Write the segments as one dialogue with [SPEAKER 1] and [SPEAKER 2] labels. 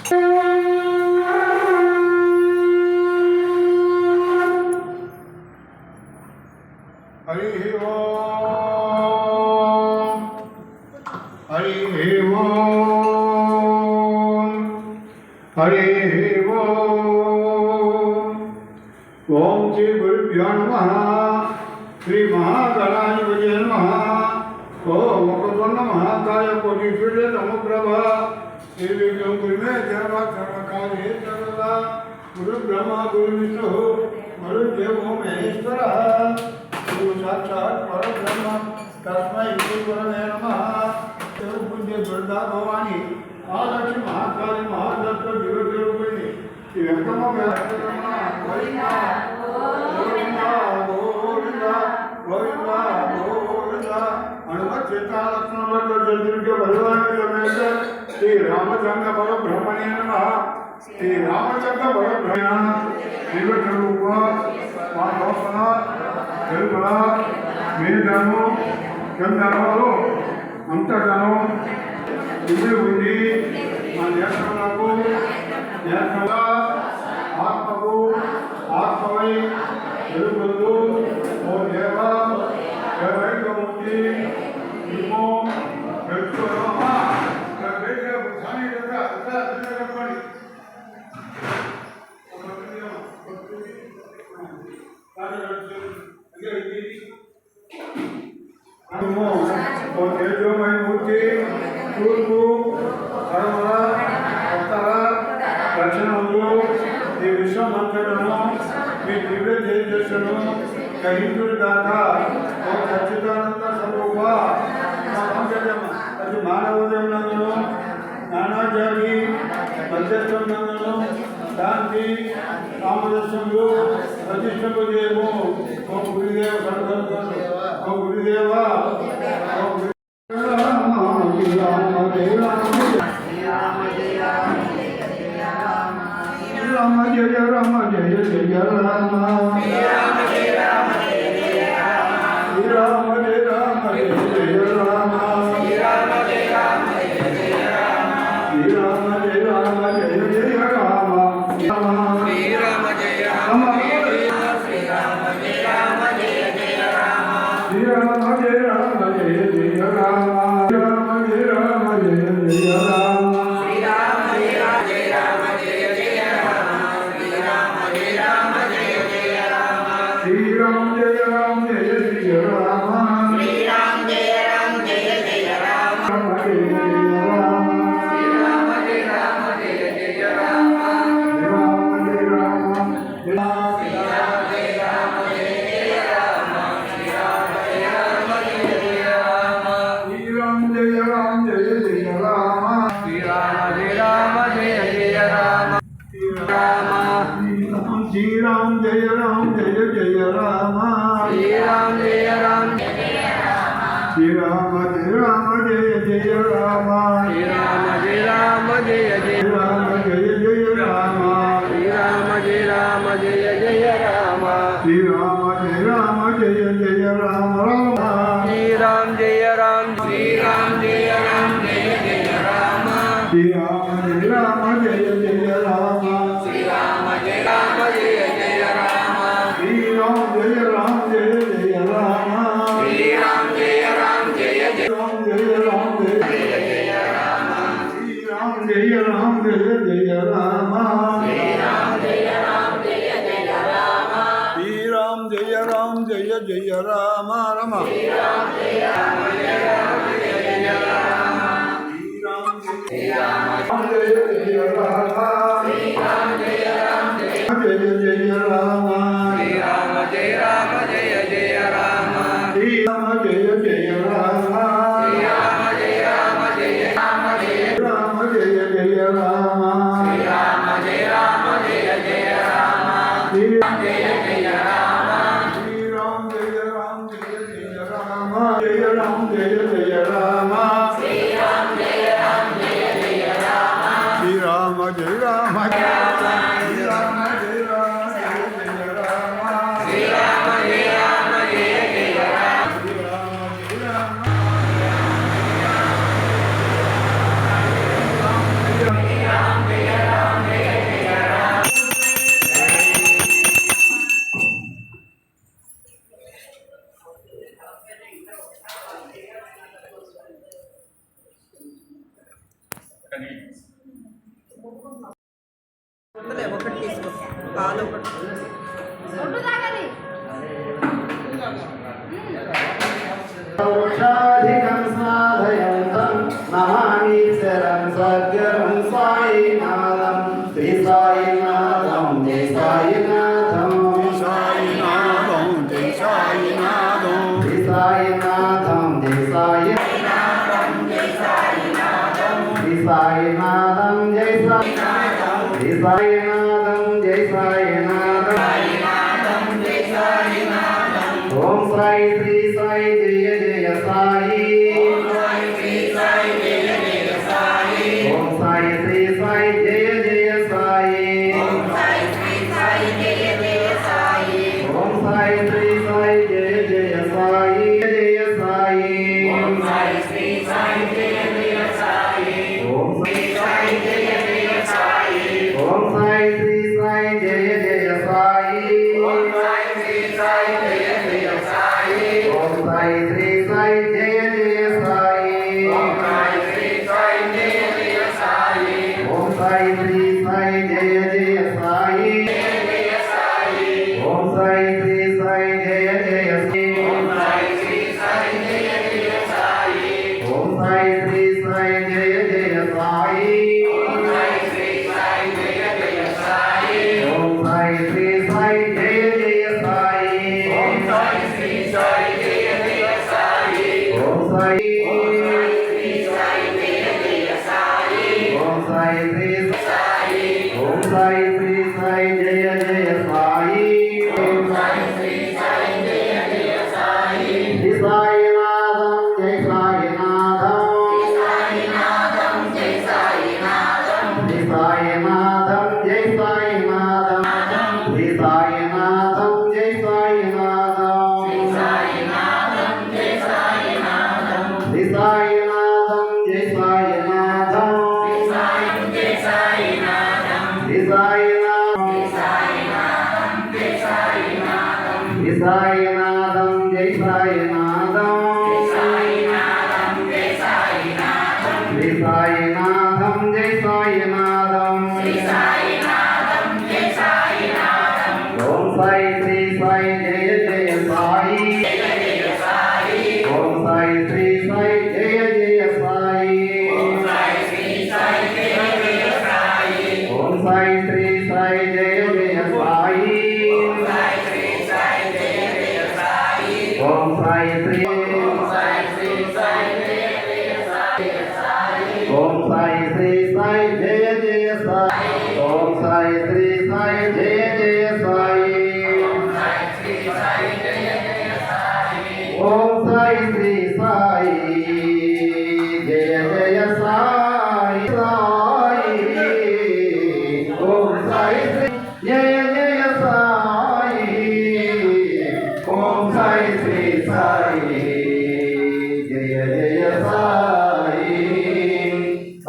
[SPEAKER 1] हरि ओम हरि ओम हरि ओम ओम श्री गुरुभ्यो नमः श्री महागणाधिपतये नमः ओम वक्रतुंड महाकाय कोटिसूर्य समप्रभा निर्विघ्नं कुरु मे देव सर्वकार्ये सर्वदा गुरु ब्रह्मा गुरु विष्णु गुरुदेवो महेश्वरः गुरु साक्षात् परब्रह्म तस्मै ईश्वराय नमः देव पूज्य दुर्गा भवानी आलक्ष्मी महाकाली महादत्त दिव्यरूपिणी श्री वेंकटम्म गोविंदा गोविंदा गोविंदा गोविंदा गोविंदा हनुमत सीता लक्ष्मण चतुर्भुज भगवान श्री रामचंद्र परब्रह्मणे नमः श्री रामचंद्र परब्रह्मण दिव्यरूप मानवसना తెలుగుల మీదను చందనములు అంతటను ఇది ఉంది మన దేశములకు దేశంగా ఆత్మకు ఆత్మవై తెలుగులు ఓ దేవ వైకముక్తి ఇమో వెలుచురమా వేగ బుధాని చెప్పండి तेजोमय मूर्ति तूर्पु పడమర ఉత్తర దక్షిణంలో ఈ విశ్వమంతటను మీ దివ్య తేజస్సును గ్రహించుడు గాక ఓ సచ్చిదానంద స్వరూప అది మానవోదయమునందును నానాజాతి మధ్యస్థమునందును శాంతి సామరస్యములు ప్రతిష్టము ఓ గురుదేవ సర్వసంతుడు ఓ గురుదేవ రామ జయ రామ జయ జయ రామ రామ జయ రామ జయ జయ రామ రామ జయ రామ జయ జయ రామ రామ జయ రామ జయ జయ రామ రామ జయ రామ జయ జయ రామ శ్రీ రామ జయ రామ శ్రీ రామ జయ రామ జయ జయ రామ శ్రీ రామ జయ రామ జయ జయ రామ రామ జయ రామ జయ జయ Rama Ram Jaya Ram Jaya Jaya Rama Shri Ram Jaya Ram Jaya Jaya Rama Ram Jaya Rama Shri Ram Jaya Rama Jaya Jaya Rama Ram Jaya Rama Shri Ram Jaya Rama Jaya Jaya Rama Shri Ram Jaya Rama Jaya Jaya Rama Shri Ram Jaya Ram Jaya Jaya Rama Shri Ram Jaya Rama Jaya Jaya Rama Shri Ram Jaya Ram Jaya Jaya Rama Shri Ram Jaya Ram Jaya Jaya Rama Shri Ram Jaya Ram Jaya Jaya Rama Shri Ram Jaya Ram Jaya Jaya Rama Shri Ram Jaya Ram Jaya Jaya Rama Shri Ram Jaya Ram Jaya Jaya Rama Shri Ram Jaya Ram Shri Ram Jaya Ram Jaya Jaya Rama Shri Ram Jaya Ram Jaya Jaya Rama Shri Ram Jaya Ram Jaya Jaya Rama Shri Ram Jaya Ram Jaya Jaya Rama Shri Ram Jaya Ram Jaya Jaya Ram Jaya Jaya Rama Shri Ram Jaya Ram Jaya Jaya Rama Shri Ram Jaya Ram Jaya Jaya Rama Shri Ram Jaya Ram Jaya Jaya Rama Rama Shri Ram Jaya Ram Jaya Jaya Rama Shri Ram Jaya Ram Jaya Jaya Rama Shri Ram Jaya Ram Jaya Jaya Rama Shri Ram Jaya Ram Jaya Jaya Rama Shri Ram Jaya Jaya Rama Shri Ram Jaya Ram Jaya Rama Ram Jaya Jaya Rama Shri Ram Jaya Ram Jaya Jaya Rama Shri Ram Jaya Jaya Rama Shri Ram Jaya Ram Jaya Jaya Rama Jaya Ram Jaya Jaya Rama Shri Ram Jaya Ram Jaya Jaya Rama Shri Ram Jaya Ram Jaya Ram
[SPEAKER 2] ఒకటి తీసుకో పాలు ఒకటి
[SPEAKER 1] వృక్షాధికం సాధయంతం నమామీశ్వరం సద్గురం సాయినాథం శ్రీ సాయినాథం జై సాయినాథం
[SPEAKER 3] సాయినాథం జై సాయినాథం
[SPEAKER 1] శ్రీ సాయినాథం జై సాయినాథం శ్రీ సాయినాథం జై సాయినాథం శ్రీ సాయినాథం జై సాయినాథం ఓం సాయి శ్రీ సాయి జయ జయ సాయి ఓం సాయి శ్రీ సాయి జయ జయ సాయి ఓం సాయి శ్రీ సాయి జయ జయ సాయి ఓం సాయి శ్రీ సాయి జయ జయ సాయి ఓం సాయి శ్రీ సాయి జయ జయ సాయి జయ సాయి ఓం సాయి శ్రీ సాయి జయ జయ సాయి ఓం శ్రీ సాయి జయ జయ సాయి ఓం సాయి శ్రీ సాయి జయ జయ సాయి ఓం సాయి శ్రీ సాయి జయ జయ సాయి ఓం సాయి శ్రీ సాయి జయ జయ సాయి ఓం సాయి శ్రీ సాయి జయ జయ సాయి ఓం సాయి శ్రీ సాయి జయ జయ సాయి ఓం సాయి శ్రీ సాయి జయ జయ సాయి ఓం సాయి శ్రీ సాయి జయ జయ సాయి ఓం సాయి శ్రీ సాయి జయ జయ సాయి ఓం సాయి శ్రీ సాయి జయ జయ సాయి ఓం సాయి శ్రీ సాయి జయ జయ సాయి ఓం సాయి శ్రీ సాయి జయ జయ సాయి ఓం సాయి శ్రీ సాయి ఓం సాయి శ్రీ సాయి జయ జయ సాయి ఓం సాయి శ్రీ సాయి జయ జయ సాయి శ్రీ సాయినాథం జై సాయినాథం శ్రీ సాయినాథం జై సాయినాథం శ్రీ సాయినాథం జై సాయినాథం శ్రీ సాయినాథం జై సాయినాథం శ్రీ సాయినాథం శ్రీ సాయినాథం శ్రీ సాయినాథం శ్రీ సాయినాథం శ్రీ సాయినాథం శ్రీ సాయినాథం శ్రీ సాయినాథం జై సాయినాథం శ్రీ సాయినాథం జై సాయినాథం ఓం సాయి శ్రీ సాయి జయ జయ సాయి ఓం సాయి శ్రీ సాయి జయ జయ సాయి ఓం సాయి శ్రీ సాయి జయ జయ సాయి ఓం సాయి శ్రీ సాయి జయ జయ సాయి ఓం సాయి శ్రీ సాయి జయ జయ సాయి ఓం సాయి శ్రీ సాయి జయ జయ సాయి ఓం సాయి శ్రీ సాయి జయ జయ సాయి ఓం సాయి శ్రీ సాయి జయ జయ సాయి ఓం సాయి శ్రీ సాయి జయ జయ సాయి సాయి ఓం సాయి శ్రీ జయ జయ సాయి ఓం సాయి శ్రీ సాయి జయ జయ సాయి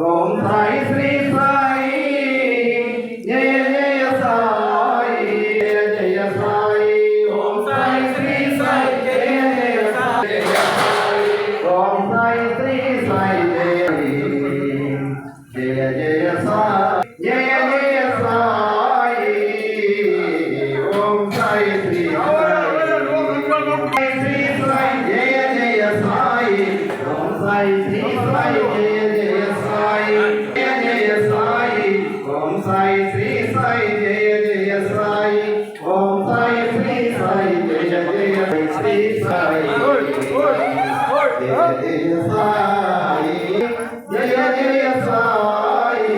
[SPEAKER 1] ఓం సాయి శ్రీ సాయి జయ జయ సాయి జయ జయ సాయి ఓం సాయి శ్రీ సాయి జయ జయ సాయి ఓం సాయి శ్రీ సాయి జయ జయ సాయి జయ జయ సాయి ఓం సాయి శ్రీ సాయి జయ జయ సాయి ఓం సాయి శ్రీ సాయి జయ జయ సాయి జయ జయ సాయి ఓం సాయి శ్రీ సాయి జయ జయ సాయి ఓం సాయి శ్రీ సాయి జయ జయ శ్రీ సాయి జయ జయ సాయి జయ జయ సాయి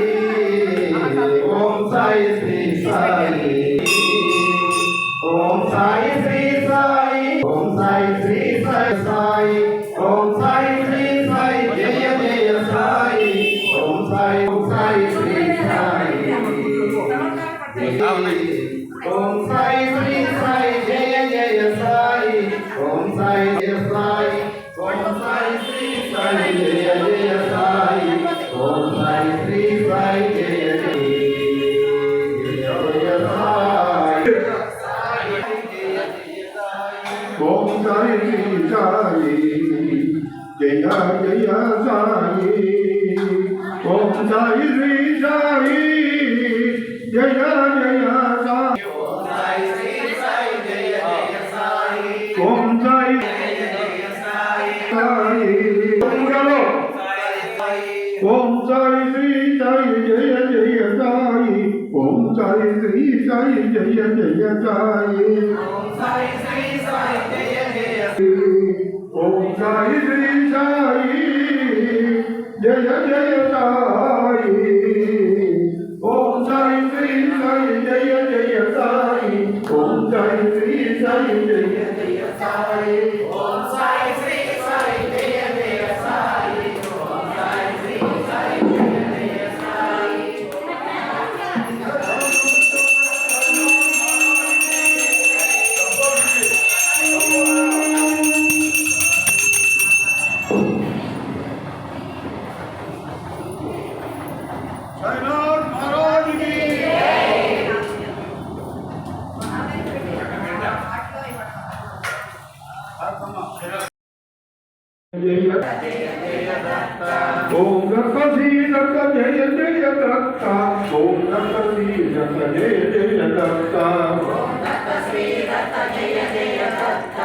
[SPEAKER 1] ఓం సాయి శ్రీ సాయి ఓం సాయి శ్రీ సాయి ఓం సాయి శ్రీ సాయి సాయి ఓం సాయి శ్రీ సాయి జయ జయ సాయి ఓం సాయి శ్రీ సాయి ఓం సాయి శ్రీ సాయి జయ జయ సాయి ఓం సాయి జయ సాయి ఓం సాయి శ్రీ సాయి జయ జయ సాయి ఓం సాయి శ్రీ సాయి జయ జయ సాయి ఓం సాయి శ్రీ సాయి జయ జయ సాయి ఓం సాయి శ్రీ సాయి జయ జయ సాయి ఓం సాయి శ్రీ సాయి జయ జయ సాయి ఓం సాయి ఓం సాయి శ్రీ సాయి జయ జయ సాయి ఓం సాయి శ్రీ సాయి జయ జయ సాయి ఓం సాయి శ్రీ సాయి జయ జయ ఓం సాయి శ్రీ సాయి జయ జయ సాయి ఓం సాయి శ్రీ సాయి జయ జయ సాయి ఓం సాయి శ్రీ సాయి జయ జయ సాయి ఓం సాయి శ్రీ సాయి జయ జయ సాయి ఓం సాయి శ్రీ సాయి జయ జయ సాయి साईनाथ महाराज की ओम गणपति दत्त जय जय दत्त ओम गणपति दत्त जय जय दत्त ओम दत्त श्री दत्त जय जय दत्त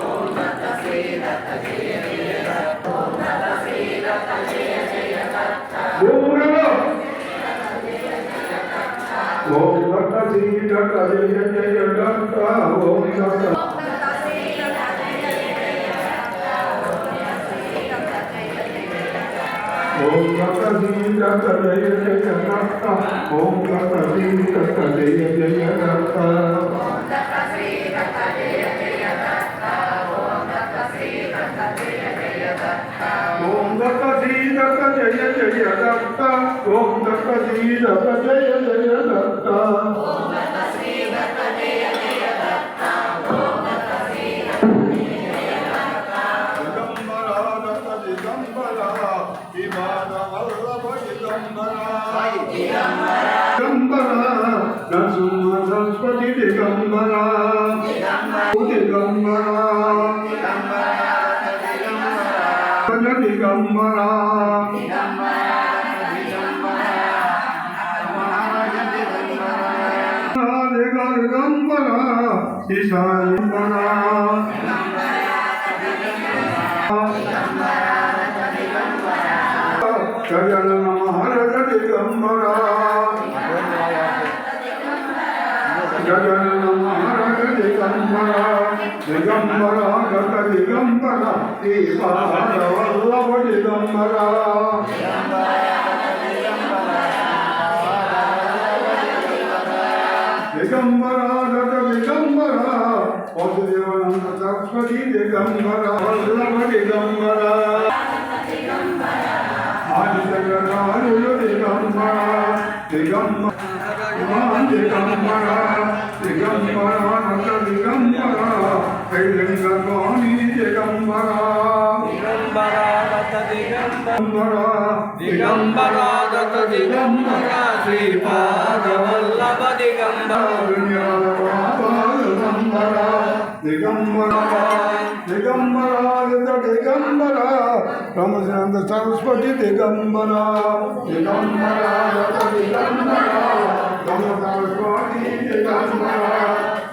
[SPEAKER 1] ओम दत्त श्री दत्त जय जय दत्त ओम दत्त श्री दत्त जय जय दत्त ओम दत्त श्री दत्त जय जय दत्त ओम दत्त ओम दत्त श्री दत्त जय जय दत्त ओम दत्त श्री दत्त जय जय दत्त ओम दत्त श्री दत्त जय जय दत्त ओम दत्त श्री दत्त जय जय दत्त ओम दत्त श्री दत्त जय जय दत्त ओम दत्त श्री दत्त जय जय दत्त ओम दत्त श्री दत्त जय जय दत्त ओम दत्त श्री दत्त जय जय दत्त दिगंबरा दत्त दिगंबरा विवाद वल्लभ दिगंबरा दिगंबरा नरसिंह सरस्वती दिगंबरा दिगंबरा दिगंबरा दिगंबरा ईशानंबरा गजानन महाराज दिगंबरा गजानन महाराज दिगंबरा दिगंबरा दत्त दिगंबरा श्रीपाद वल्लभ दिगंबरा दिगंबरा दत्त दिगंबरा वासुदेवानंद सरस्वती दिगंबरा वल्लभ दिगंबरा आदिशंकराचार्य दिगंबरा दिगंबरा दिगंबरा दिगंबरा दत्त दिगंबरा कैलिंगस्वामी दिगंबरा दिगंबरा दत्त दिगंबरा दिगंबरा दत्त दिगंबरा श्रीपाद वल्लभ दिगंबरा दिगंबरा दिगंबरा दिगंबरा दत्त दिगंबरा रामचंद्र सरस्वती दिगंबरा दिगंबरा दत्त दिगंबरा रामचंद्र दिगंबरा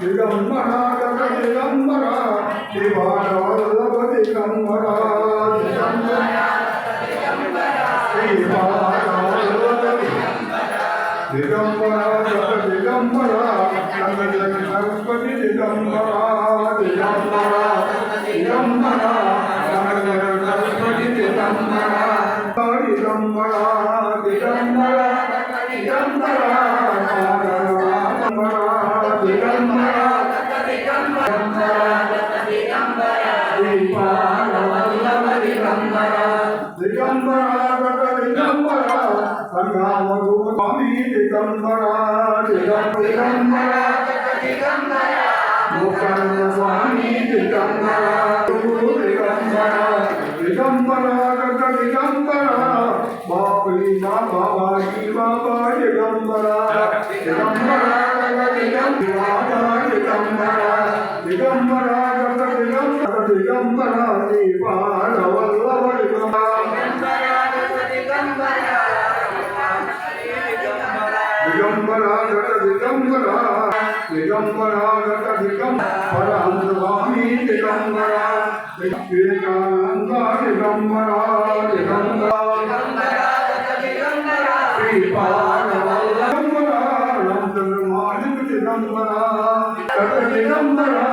[SPEAKER 1] दिगंबरा दत्त दिगंबरा शिवाय वल्लभ दिगंबरा दिगंबरा शिवाय वल्लभ दिगंबरा दत्त दिगंबरा रामचंद्र सरस्वती दिगंबरा दिगंबरा दिगंबरा सरस्वती दिगंबरा दिगंबरा दिगंबरा दिगंबरा दिगंबरा दिगंबरा श्रीपाद वल्लभ दिगंबरा दिगंबरा दिगंबरा संघामधु स्वामी दिगंबरा दिगंबरा दिगंबरा मुखंद स्वामी दिगंबरा दिगंबरा दिगंबरा दत्त दिगंबरा बापरी बाबा बाबा दिगंबरा दिगंबरा दत्त दिगंबरा दिगंबरा दिगंबरा दत्त दिगंबरा दिगंबरा श्रीपाद वल्लभ दिगंबरा दिगंबरा दत्त दिगंबरा दिगंबरा दत्त दिगंबरा स्वामी दिगंबरा विवेकानंद दिगंबरा दिगंबरा श्रीपाद वल्लभरा रामचंद्र मालिक दिगंबरा दत्त दिगंबरा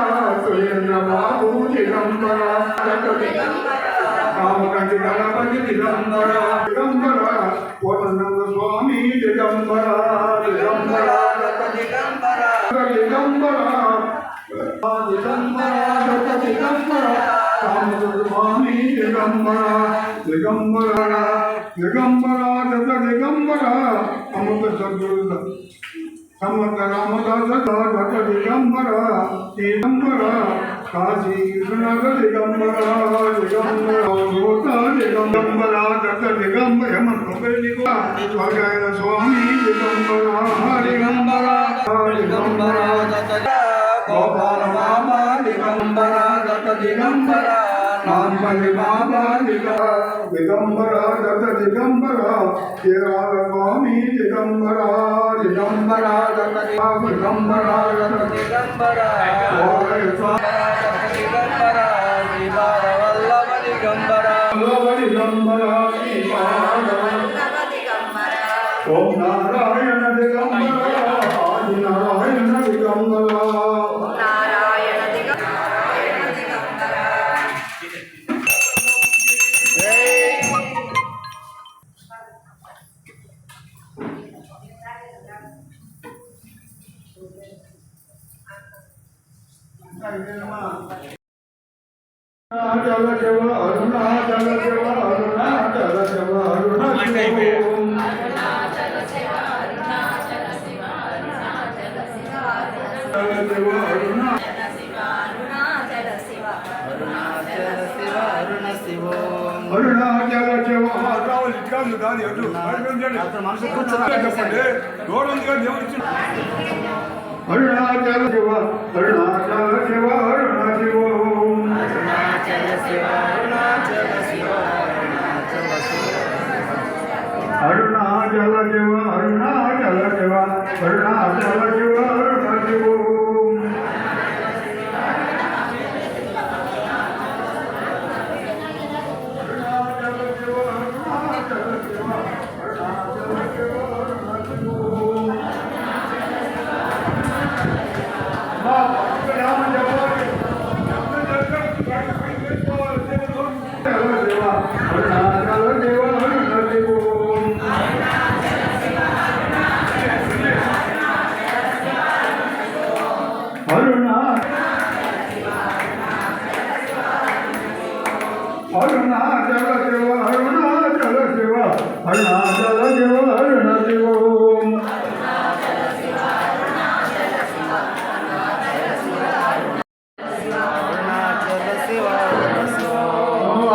[SPEAKER 1] सुरेंद्र बाबू दिगंबरा दत्त कामकांड गणपति दिगंबरा दिगंबरा कोटनंद स्वामी दिगंबरा दिगंबरा दत्त दिगंबरा दिगंबरा दिगंबरा दत्त दिगंबरा कामकांड स्वामी दिगंबरा दिगंबरा दिगंबरा दत्त दिगंबरा अमृत सद्गुरु समर्थ रामदास दत्त दिगंबरा दिगंबरा काशी विश्वनाथ दिगंबरा दिगंबरा दिगंबरा दत्त दिगंबर स्वर्गाय स्वामी दिगंबरा दिगंबरा दिगंबरा दत्त गोपाल बाबा दिगंबरा दत्त दिगंबरा नामपल्ली बाबा दिगंबरा दत्त दिगंबरा केराल स्वामी दिगंबरा दिगंबरा दत्त दिगंबरा दत्त दिगंबरा दिगंबरा श्रीपाद वल्लभ दिगंबरा दिगंबरा श्रीपाद ओम नारायण दिगंबरा आदि नारायण दिगंबरा अरुणाचल शिव अरुणाचल शिव अरुणाचल शिव अरुणाचल शिव అరుణాచల శివ రావాలి కాదు దాని అటు మనసు కూర్చోండి చెప్పండి గోడంగా దేవుడు అరుణాచల శివ అరుణాచల శివ అరుణాచల శివ అరుణాచల శివ అరుణాచల శివ అరుణాచల శివ అరుణాచల శివ అరుణాచల अरुणाचल शिव अरुणाचल शिव अरुणाचल शिव अरुणाचल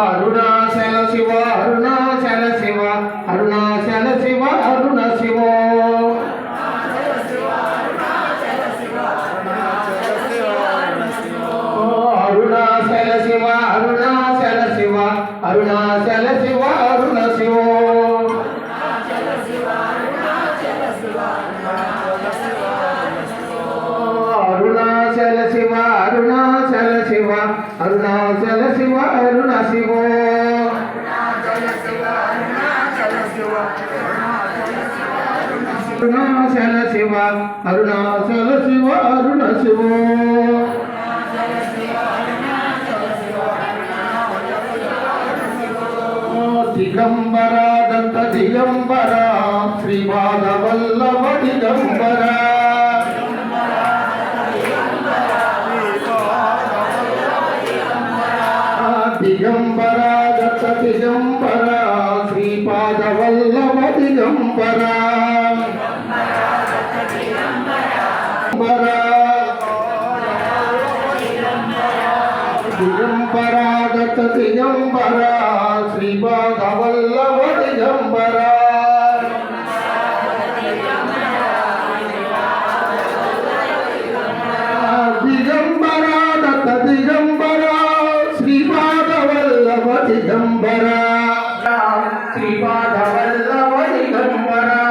[SPEAKER 1] अरुणाचल शिव अरुणाचल शिव अरुणाचल शिव अरुण शिव अरुणाचल शिव अरुणाचल शिव अरुणाचल शिव अरुण शिव अरुणाचल शिव अरुणाचल शिव अरुणाचल शिव अरुण शिव अरुणाचल शिव अरुणाचल शिव अरुण शिव दिगंबरा दत्त दिगंबरा श्रीपाद वल्लभ दिगंबरा दिगंबरा दत्त दिगंबरा श्रीपाद वल्लभ दिगंबरा दिगंबरा दत्त दिगंबरा श्रीपाद वल्लभ दिगंबरा दिगंबरा दत्त दिगंबरा श्रीपाद वल्लभ दिगंबरा श्रीपाद वल्लभ दिगंबरा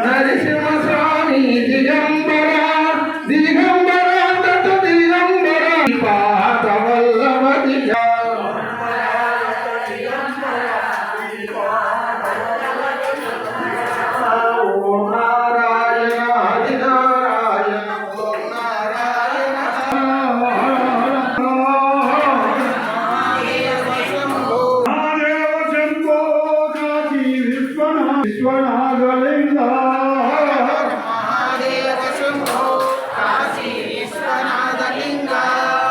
[SPEAKER 1] నరసింహస్వామి దిగంబర దిగంబర దత్త దిగంబర పాత వల్లభ ఓం నారాయణ హరి నారాయణ ఓం నారాయణ మహాదేవ శంభో కాశీ విశ్వనాథలింగ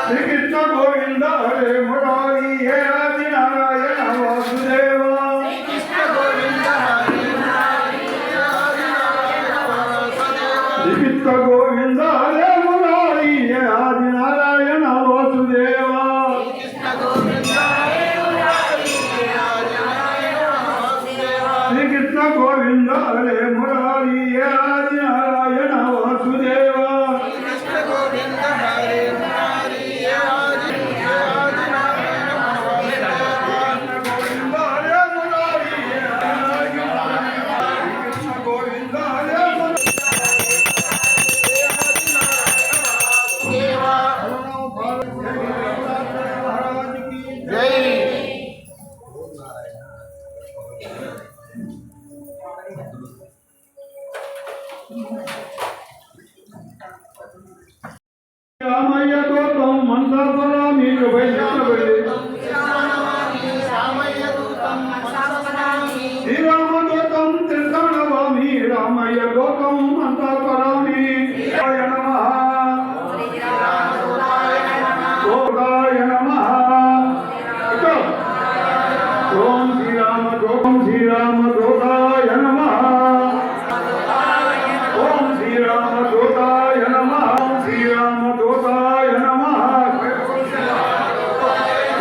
[SPEAKER 1] శ్రీకృష్ణ గోవింద హరే మురారి హే ఆది నారాయణ వాసుదేవ శ్రీకృష్ణ గోవింద హరే మురారి హే ఆది నారాయణ వాసుదేవ శ్రీకృష్ణ గోవింద హరే మురారి హే ఆది నారాయణ వాసుదేవ రామయ్య దూతం మందాపరామి శ్రీరామదూతం త్రికరణవామి రామయ్య దూతం మందాపరామి గోదాయ నమః ఓం శ్రీరామ దూతాయ నమః ఓం శ్రీరామ దూతాయ నమః శ్రీరామ దూతాయ నమః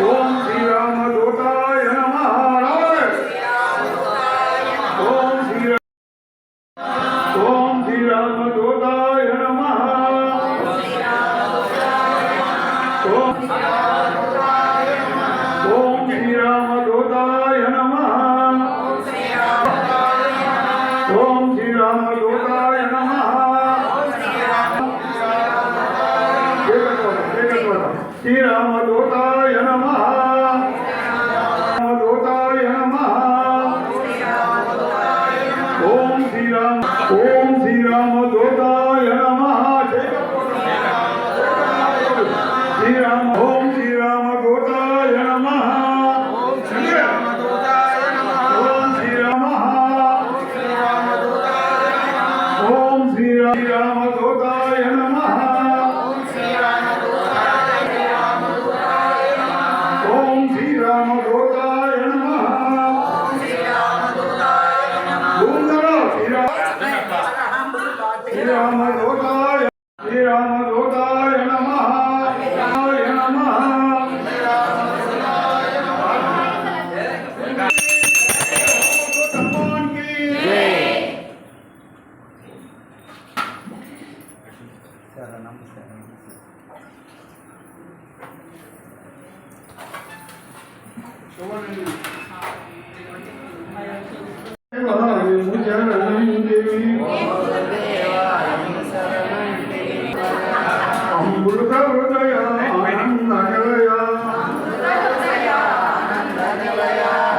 [SPEAKER 1] ఓం శ్రీరామ దూతాయ నమః ఓం శ్రీరామ దూతాయ నమః ఓం శ్రీరామ దూతాయ నమః ఓం శ్రీరామ దూతాయ నమః శ్రీరామ దూతాయ నమః దూతాయ నమః ఓం శ్రీరామ దూతాయ నమః శ్రీరామ ఓం శ్రీరామ దూతాయ నమః ఓం శ్రీరామ ఓం శ్రీరామ దూతాయ నమః ఓం శ్రీరామ దూతాయ నమః శ్రీరామ దూతాయ నమః నమః అమృత హృదయ ఆనంద నిలయ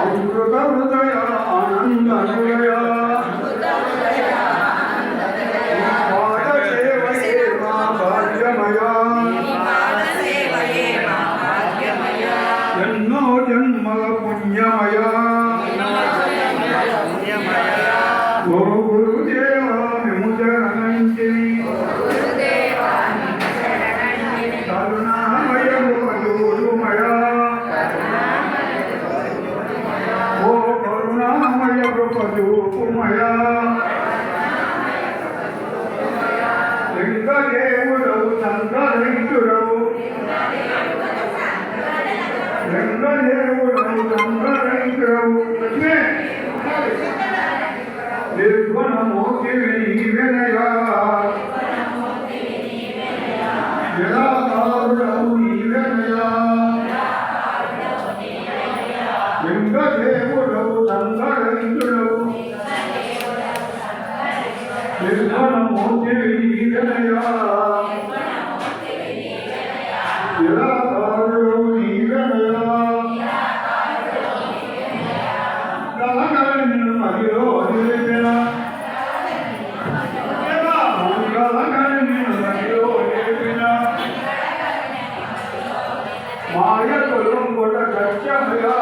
[SPEAKER 1] అమృత హృదయ ఆనంద నిలయ పాద సేవయే మా భాగ్యమయ ఎన్నో జన్మల పుణ్యమయ ఓ గురుదేవ విముచరణంచి కరుణామయ గోరుమయ ఓ కరుణామయ గృపదూపుమయ లింగదేవుడవు సంగరహితుడవు లింగదేవుడవు సంగరహితుడవు నీవెనయా నిరాకారుడవు నీవెనయా లింగదేవుడవు సంగరేంద్రుడవు నిర్గుణమూర్తివి నీవెనయా నిరాకారుడవు నీవెనయా గలగలను మదిలో నిలిపిన గలగలను మదిలో నిలిపిన మాయకులు కొడ సత్యమయా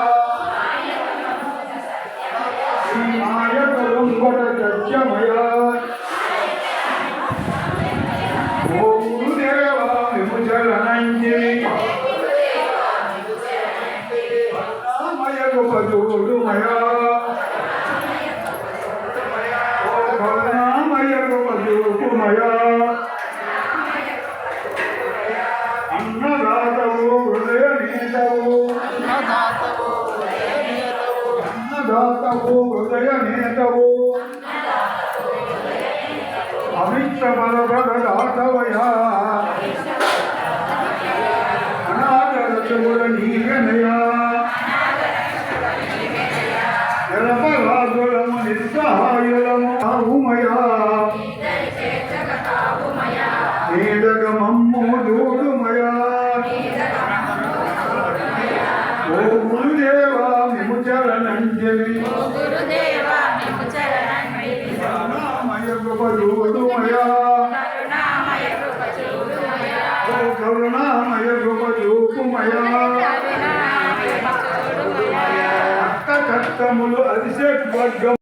[SPEAKER 1] ఈ మాయకులు కొడ సత్యమయా ఓ గురుదేవా విముచలనంజలి మయ గోపదూడుమయా ఓ కరుణామయ గోపదూడుమయా అన్నదాతవు హృదయ నేతవు అన్నదాతవు హృదయ నేతవు అమిత్ర బలదాతవయా అనాథరతుల నీవెనయా నిరపరాధులము నిస్సహాయులము తావుమయా నీడగ మమ్ము దూడుమయా ఓ గురుదేవా విముచలనంజలి కరుణామయ కృపజూడుమయా ఓ కరుణామయ కృపజూపుమయా అక్క కష్టములు అతిశయ వర్గం